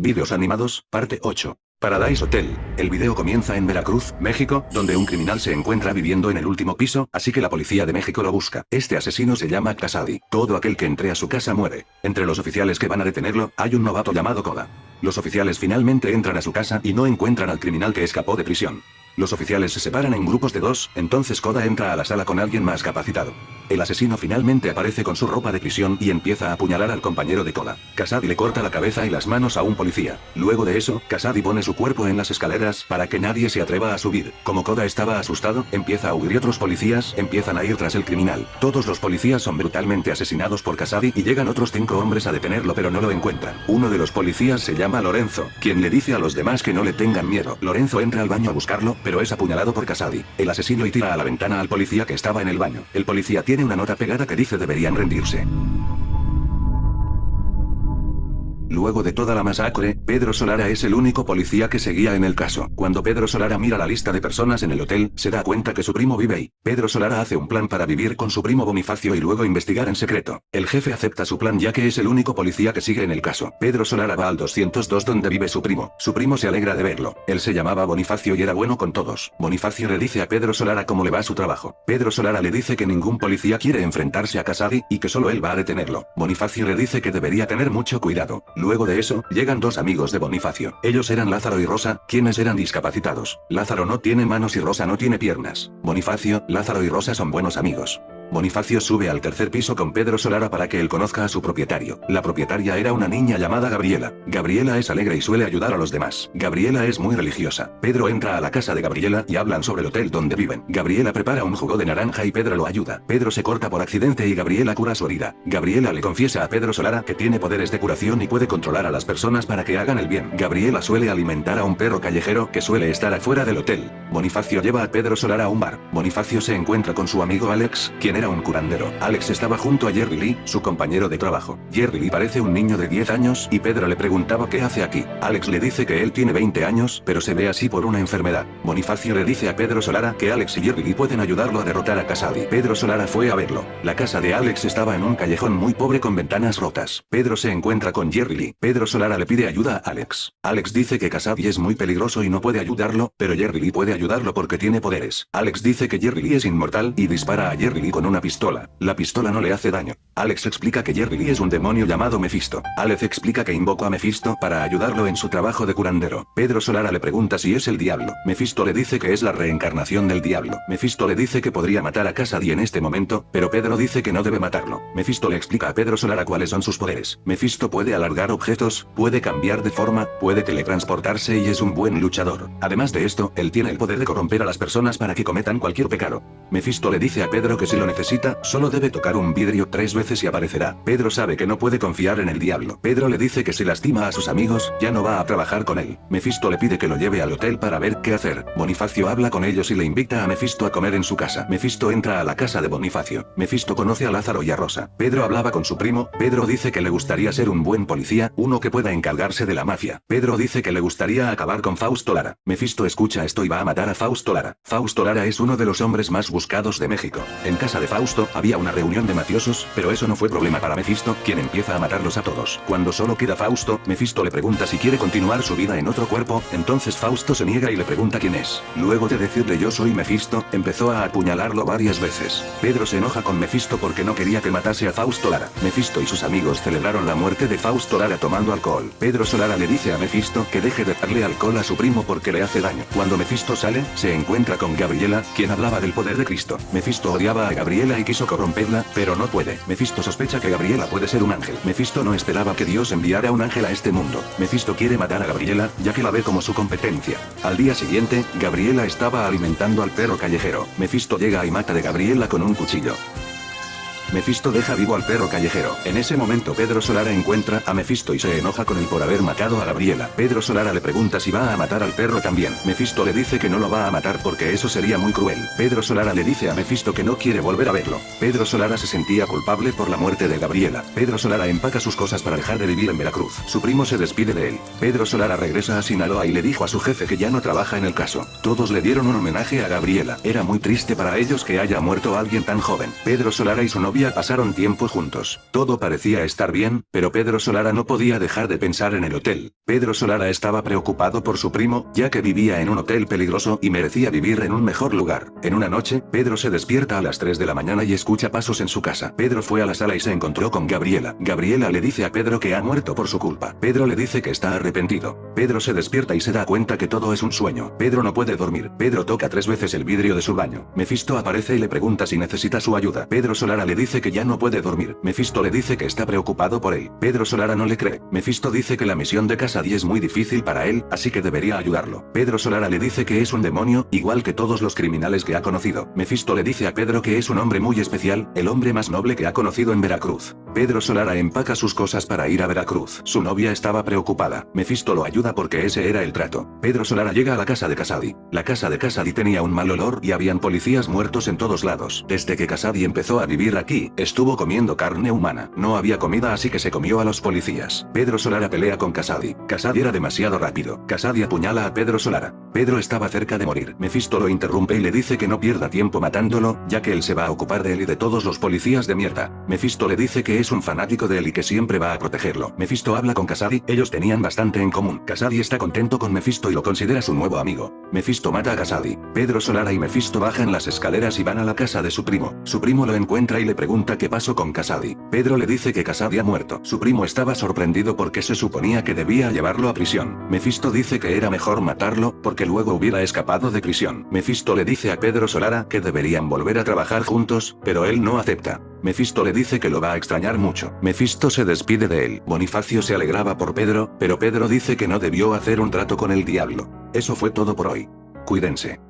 Vídeos animados, parte 8. Paradise Hotel. El video comienza en Veracruz, México, donde un criminal se encuentra viviendo en el último piso, así que la policía de México lo busca. Este asesino se llama Casady. Todo aquel que entre a su casa muere. Entre los oficiales que van a detenerlo, hay un novato llamado Koda. Los oficiales finalmente entran a su casa y no encuentran al criminal que escapó de prisión. Los oficiales se separan en grupos de 2, entonces Koda entra a la sala con alguien más capacitado. El asesino finalmente aparece con su ropa de prisión y empieza a apuñalar al compañero de Koda. Casady le corta la cabeza y las manos a un policía. Luego de eso, Casady pone su cuerpo en las escaleras para que nadie se atreva a subir. Como Koda estaba asustado, empieza a huir y otros policías empiezan a ir tras el criminal. Todos los policías son brutalmente asesinados por Casady y llegan otros 5 hombres a detenerlo pero no lo encuentran. Uno de los policías se llama Lorenzo, quien le dice a los demás que no le tengan miedo. Lorenzo entra al baño a buscarlo, pero es apuñalado por Casady. El asesino y tira a la ventana al policía que estaba en el baño. El policía tiene una nota pegada que dice deberían rendirse. Luego de toda la masacre, Pedro Solara es el único policía que seguía en el caso. Cuando Pedro Solara mira la lista de personas en el hotel, se da cuenta que su primo vive ahí. Pedro Solara hace un plan para vivir con su primo Bonifacio y luego investigar en secreto. El jefe acepta su plan ya que es el único policía que sigue en el caso. Pedro Solara va al 202 donde vive su primo. Su primo se alegra de verlo. Él se llamaba Bonifacio y era bueno con todos. Bonifacio le dice a Pedro Solara cómo le va su trabajo. Pedro Solara le dice que ningún policía quiere enfrentarse a Casady y que solo él va a detenerlo. Bonifacio le dice que debería tener mucho cuidado. Luego de eso, llegan 2 amigos de Bonifacio. Ellos eran Lázaro y Rosa, quienes eran discapacitados. Lázaro no tiene manos y Rosa no tiene piernas. Bonifacio, Lázaro y Rosa son buenos amigos. Bonifacio sube al tercer piso con Pedro Solara para que él conozca a su propietario. La propietaria era una niña llamada Gabriela. Gabriela es alegre y suele ayudar a los demás. Gabriela es muy religiosa. Pedro entra a la casa de Gabriela y hablan sobre el hotel donde viven. Gabriela prepara un jugo de naranja y Pedro lo ayuda. Pedro se corta por accidente y Gabriela cura su herida. Gabriela le confiesa a Pedro Solara que tiene poderes de curación y puede controlar a las personas para que hagan el bien. Gabriela suele alimentar a un perro callejero que suele estar afuera del hotel. Bonifacio lleva a Pedro Solara a un bar. Bonifacio se encuentra con su amigo Alex, quien era un curandero. Alex estaba junto a Jerry Lee, su compañero de trabajo. Jerry Lee parece un niño de 10 años y Pedro le preguntaba qué hace aquí. Alex le dice que él tiene 20 años, pero se ve así por una enfermedad. Bonifacio le dice a Pedro Solara que Alex y Jerry Lee pueden ayudarlo a derrotar a Casady. Pedro Solara fue a verlo. La casa de Alex estaba en un callejón muy pobre con ventanas rotas. Pedro se encuentra con Jerry Lee. Pedro Solara le pide ayuda a Alex. Alex dice que Casady es muy peligroso y no puede ayudarlo, pero Jerry Lee puede ayudarlo porque tiene poderes. Alex dice que Jerry Lee es inmortal y dispara a Jerry Lee con una pistola. La pistola no le hace daño. Alex explica que Jerry Lee es un demonio llamado Mephisto. Alex explica que invocó a Mephisto para ayudarlo en su trabajo de curandero. Pedro Solara le pregunta si es el diablo. Mephisto le dice que es la reencarnación del diablo. Mephisto le dice que podría matar a Casady en este momento, pero Pedro dice que no debe matarlo. Mephisto le explica a Pedro Solara cuáles son sus poderes. Mephisto puede alargar objetos, puede cambiar de forma, puede teletransportarse y es un buen luchador. Además de esto, él tiene el poder de corromper a las personas para que cometan cualquier pecado. Mephisto le dice a Pedro que si lo necesita, solo debe tocar un vidrio 3 veces y aparecerá. Pedro sabe que no puede confiar en el diablo. Pedro le dice que si lastima a sus amigos, ya no va a trabajar con él. Mephisto le pide que lo lleve al hotel para ver qué hacer. Bonifacio habla con ellos y le invita a Mephisto a comer en su casa. Mephisto entra a la casa de Bonifacio. Mephisto conoce a Lázaro y a Rosa. Pedro hablaba con su primo. Pedro dice que le gustaría ser un buen policía, uno que pueda encargarse de la mafia. Pedro dice que le gustaría acabar con Fausto Lara. Mephisto escucha esto y va a matar a Fausto Lara. Fausto Lara es uno de los hombres más buscados de México. En casa de Fausto había una reunión de mafiosos, pero eso no fue problema para Mephisto, quien empieza a matarlos a todos. Cuando solo queda Fausto, Mephisto le pregunta si quiere continuar su vida en otro cuerpo, entonces Fausto se niega y le pregunta quién es. Luego de decirle yo soy Mephisto, empezó a apuñalarlo varias veces. Pedro se enoja con Mephisto porque no quería que matase a Fausto Lara. Mephisto y sus amigos celebraron la muerte de Fausto Lara tomando alcohol. Pedro Solara le dice a Mephisto que deje de darle alcohol a su primo porque le hace daño. Cuando Mephisto sale, se encuentra con Gabriela, quien hablaba del poder de Cristo. Mephisto odiaba a Gabriela y quiso corromperla, pero no puede. Mephisto sospecha que Gabriela puede ser un ángel. Mephisto no esperaba que Dios enviara un ángel a este mundo. Mephisto quiere matar a Gabriela, ya que la ve como su competencia. Al día siguiente, Gabriela estaba alimentando al perro callejero. Mephisto llega y mata a Gabriela con un cuchillo. Mephisto deja vivo al perro callejero. En ese momento Pedro Solara encuentra a Mephisto y se enoja con él por haber matado a Gabriela. Pedro Solara le pregunta si va a matar al perro también. Mephisto le dice que no lo va a matar porque eso sería muy cruel. Pedro Solara le dice a Mephisto que no quiere volver a verlo. Pedro Solara se sentía culpable por la muerte de Gabriela. Pedro Solara empaca sus cosas para dejar de vivir en Veracruz. Su primo se despide de él. Pedro Solara regresa a Sinaloa y le dijo a su jefe que ya no trabaja en el caso. Todos le dieron un homenaje a Gabriela. Era muy triste para ellos que haya muerto alguien tan joven. Pedro Solara y su novia novia pasaron tiempo juntos. Todo parecía estar bien, pero Pedro Solara no podía dejar de pensar en el hotel. Pedro Solara estaba preocupado por su primo, ya que vivía en un hotel peligroso y merecía vivir en un mejor lugar. En una noche, Pedro se despierta a las 3 de la mañana y escucha pasos en su casa. Pedro fue a la sala y se encontró con Gabriela. Gabriela le dice a Pedro que ha muerto por su culpa. Pedro le dice que está arrepentido. Pedro se despierta y se da cuenta que todo es un sueño. Pedro no puede dormir. Pedro toca 3 veces el vidrio de su baño. Mephisto aparece y le pregunta si necesita su ayuda. Pedro Solara le dice que ya no puede dormir. Mephisto le dice que está preocupado por él. Pedro Solara no le cree. Mephisto dice que la misión de Kasady es muy difícil para él, así que debería ayudarlo. Pedro Solara le dice que es un demonio, igual que todos los criminales que ha conocido. Mephisto le dice a Pedro que es un hombre muy especial, el hombre más noble que ha conocido en Veracruz. Pedro Solara empaca sus cosas para ir a Veracruz. Su novia estaba preocupada. Mephisto lo ayuda porque ese era el trato. Pedro Solara llega a la casa de Kasady. La casa de Kasady tenía un mal olor y habían policías muertos en todos lados. Desde que Kasady empezó a vivir aquí, estuvo comiendo carne humana. No había comida, así que se comió a los policías. Pedro Solara pelea con Kasady. Kasady era demasiado rápido. Kasady apuñala a Pedro Solara. Pedro estaba cerca de morir. Mephisto lo interrumpe y le dice que no pierda tiempo matándolo, ya que él se va a ocupar de él y de todos los policías de mierda. Mephisto le dice que es un fanático de él y que siempre va a protegerlo. Mephisto habla con Kasady, ellos tenían bastante en común. Kasady está contento con Mephisto y lo considera su nuevo amigo. Mephisto mata a Kasady. Pedro Solara y Mephisto bajan las escaleras y van a la casa de su primo. Su primo lo encuentra y le pregunta qué pasó con Kasady. Pedro le dice que Kasady ha muerto. Su primo estaba sorprendido porque se suponía que debía llevarlo a prisión. Mephisto dice que era mejor matarlo, porque luego hubiera escapado de prisión. Mephisto le dice a Pedro Solara que deberían volver a trabajar juntos, pero él no acepta. Mephisto le dice que lo va a extrañar mucho. Mephisto se despide de él. Bonifacio se alegraba por Pedro, pero Pedro dice que no debió hacer un trato con el diablo. Eso fue todo por hoy. Cuídense.